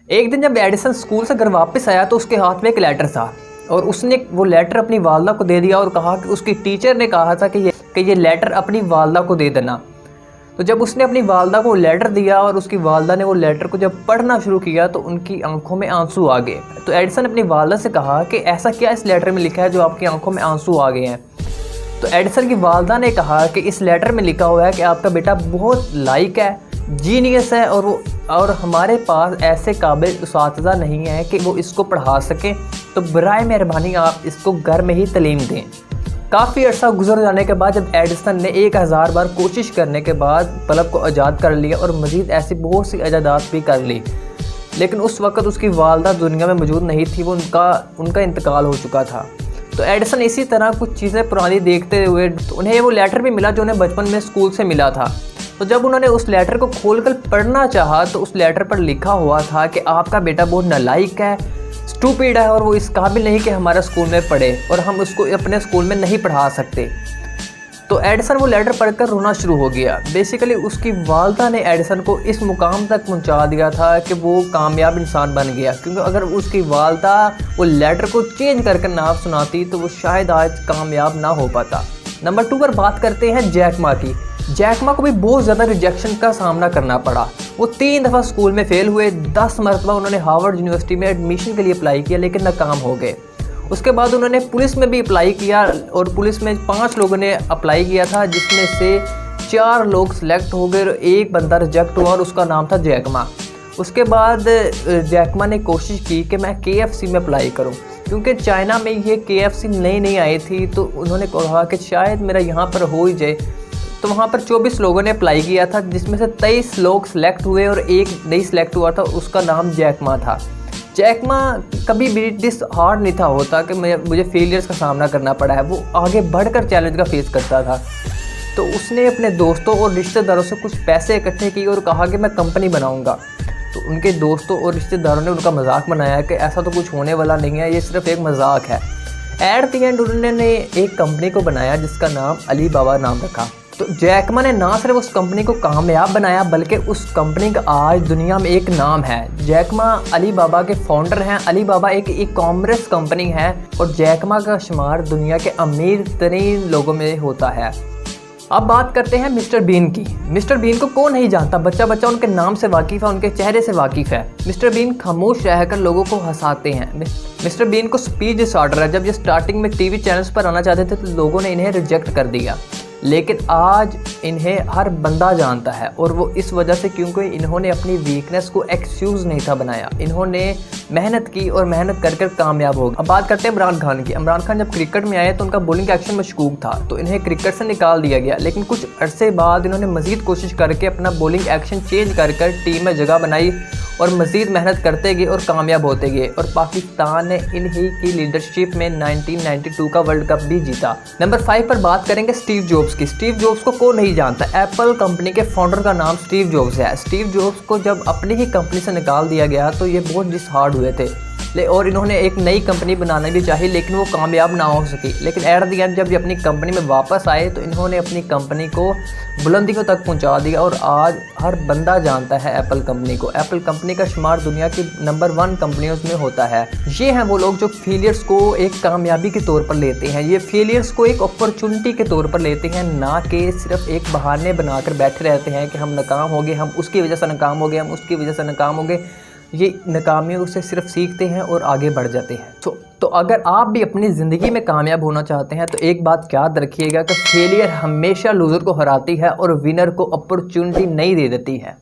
एक दिन जब एडिसन स्कूल से घर वापस आया तो उसके हाथ में एक लेटर था और उसने वो लेटर अपनी वालदा को दे दिया और कहा कि उसकी टीचर ने कहा था कि ये लेटर अपनी वालदा को दे देना। तो जब उसने अपनी वालदा को लेटर दिया और उसकी वालदा ने वो लेटर को जब पढ़ना शुरू किया तो उनकी आंखों में आंसू आ गए। तो एडिसन अपनी वालदा से कहा कि ऐसा क्या इस लेटर में लिखा है जो आपकी आंखों में आंसू आ गए हैं। तो एडिसन की वालदा ने कहा कि इस लेटर में लिखा हुआ है कि आपका बेटा बहुत लाइक है, जीनियस है और हमारे पास ऐसे काबिल उस्ताद नहीं है कि वो इसको पढ़ा सकें, तो बराए मेहरबानी आप इसको घर में ही तालीम दें। काफ़ी अर्सा गुजर जाने के बाद जब एडिसन ने 1000 बार कोशिश करने के बाद बल्ब को आज़ाद कर लिया और मज़ीद ऐसी बहुत सी इजादात भी कर ली, लेकिन उस वक़्त उसकी वालदा दुनिया में मौजूद नहीं थी, वो उनका इंतकाल हो चुका था। तो एडिसन इसी तरह कुछ चीज़ें पुरानी देखते हुए तो उन्हें वो लेटर भी मिला जो उन्हें बचपन में स्कूल से मिला था। तो जब उन्होंने उस लेटर को खोलकर पढ़ना चाहा तो उस लेटर पर लिखा हुआ था कि आपका बेटा बहुत नालायक है, स्टूपिड है और वो इस काबिल नहीं कि हमारे स्कूल में पढ़े और हम उसको अपने स्कूल में नहीं पढ़ा सकते। तो एडिसन वो लेटर पढ़कर रोना शुरू हो गया। बेसिकली उसकी वालदा ने एडिसन को इस मुकाम तक पहुंचा दिया था कि वो कामयाब इंसान बन गया, क्योंकि अगर उसकी वालदा वो लेटर को चेंज करके ना सुनाती तो वो शायद आज कामयाब ना हो पाता। नंबर 2 पर बात करते हैं जैक मा की। जैक मा को भी बहुत ज़्यादा रिजेक्शन का सामना करना पड़ा। वो 3 दफ़ा स्कूल में फ़ेल हुए, 10 मरतबा उन्होंने हार्वर्ड यूनिवर्सिटी में एडमिशन के लिए अप्लाई किया लेकिन नाकाम हो गए। उसके बाद उन्होंने पुलिस में भी अप्लाई किया और पुलिस में 5 लोगों ने अप्लाई किया था, जिसमें से 4 लोग सिलेक्ट हो गए और एक बंदा रिजेक्ट हुआ और उसका नाम था जैक मा। उसके बाद जैक मा ने कोशिश की कि मैं KFC में अप्लाई करूं, क्योंकि चाइना में ये KFC नई आई थी। तो उन्होंने कहा कि शायद मेरा यहाँ पर हो ही जाए। तो वहाँ पर 24 लोगों ने अप्लाई किया था, जिसमें से 23 लोग सिलेक्ट हुए और एक नहीं सिलेक्ट हुआ था, उसका नाम जैक मा था। जैक मा कभी भी डिस हार्ड नहीं था होता कि मुझे फेलियर्स का सामना करना पड़ा है। वो आगे बढ़कर चैलेंज का फेस करता था। तो उसने अपने दोस्तों और रिश्तेदारों से कुछ पैसे इकट्ठे किए और कहा कि मैं कंपनी बनाऊंगा। तो उनके दोस्तों और रिश्तेदारों ने उनका मजाक बनाया कि ऐसा तो कुछ होने वाला नहीं है, ये सिर्फ एक मजाक है। एट द एंड उन्होंने एक कंपनी को बनाया जिसका नाम अली बाबा नाम रखा। तो जैक मा ने ना सिर्फ उस कंपनी को कामयाब बनाया बल्कि उस कंपनी का आज दुनिया में एक नाम है। जैक मा अली बाबा के फाउंडर हैं। अली बाबा एक ई कॉमर्स कंपनी है और जैक मा का शुमार दुनिया के अमीर तरीन लोगों में होता है। अब बात करते हैं मिस्टर बीन की। मिस्टर बीन को कौन नहीं जानता, बच्चा बच्चा उनके नाम से वाकिफ़ है, उनके चेहरे से वाकिफ़ है। मिस्टर बीन खामोश रहकर लोगों को हंसाते हैं। मिस्टर बीन को स्पीच डिसऑर्डर है। जब ये स्टार्टिंग में टीवी चैनल्स पर आना चाहते थे तो लोगों ने इन्हें रिजेक्ट कर दिया, लेकिन आज इन्हें हर बंदा जानता है और वो इस वजह से क्योंकि इन्होंने अपनी वीकनेस को एक्सक्यूज़ नहीं था बनाया। इन्होंने मेहनत की और मेहनत कर कामयाब हो गए। अब बात करते हैं इमरान खान की। इमरान खान जब क्रिकेट में आए तो उनका बॉलिंग एक्शन मशकूक था, तो इन्हें क्रिकेट से निकाल दिया गया। लेकिन कुछ अरसे बाद इन्होंने मज़ीद कोशिश करके अपना बॉलिंग एक्शन चेंज कर टीम में जगह बनाई और मज़ीद मेहनत करते गए और कामयाब होते गए और पाकिस्तान ने इन्हीं की लीडरशिप में 1992 का वर्ल्ड कप भी जीता। नंबर 5 पर बात करेंगे स्टीव जॉब्स की। स्टीव जॉब्स को कौन नहीं जानता। एप्पल कंपनी के फाउंडर का नाम स्टीव जॉब्स है। स्टीव जॉब्स को जब अपनी ही कंपनी से निकाल दिया गया तो ये बहुत डिसहार्ड हुए थे और इन्होंने एक नई कंपनी बनाना भी चाहिए, लेकिन वो कामयाब ना हो सकी। लेकिन एट द एंड जब ये अपनी कंपनी में वापस आए तो इन्होंने अपनी कंपनी को बुलंदियों तक पहुंचा दिया और आज हर बंदा जानता है एप्पल कंपनी को। एप्पल कंपनी का शुमार दुनिया की नंबर 1 कंपनियों में होता है। ये हैं वो लोग जो फेलियर्स को एक कामयाबी के तौर पर लेते हैं। ये फेलियर्स को एक अपॉर्चुनिटी के तौर पर लेते हैं, ना कि सिर्फ एक बहाने बनाकर बैठे रहते हैं कि हम नाकाम हो गए, हम उसकी वजह से नाकाम हो गए, हम उसकी वजह से नाकाम हो गए। ये नाकामियों से सिर्फ सीखते हैं और आगे बढ़ जाते हैं। तो अगर आप भी अपनी ज़िंदगी में कामयाब होना चाहते हैं तो एक बात याद रखिएगा कि फेलियर हमेशा लूज़र को हराती है और विनर को अपॉर्चुनिटी नहीं दे देती है।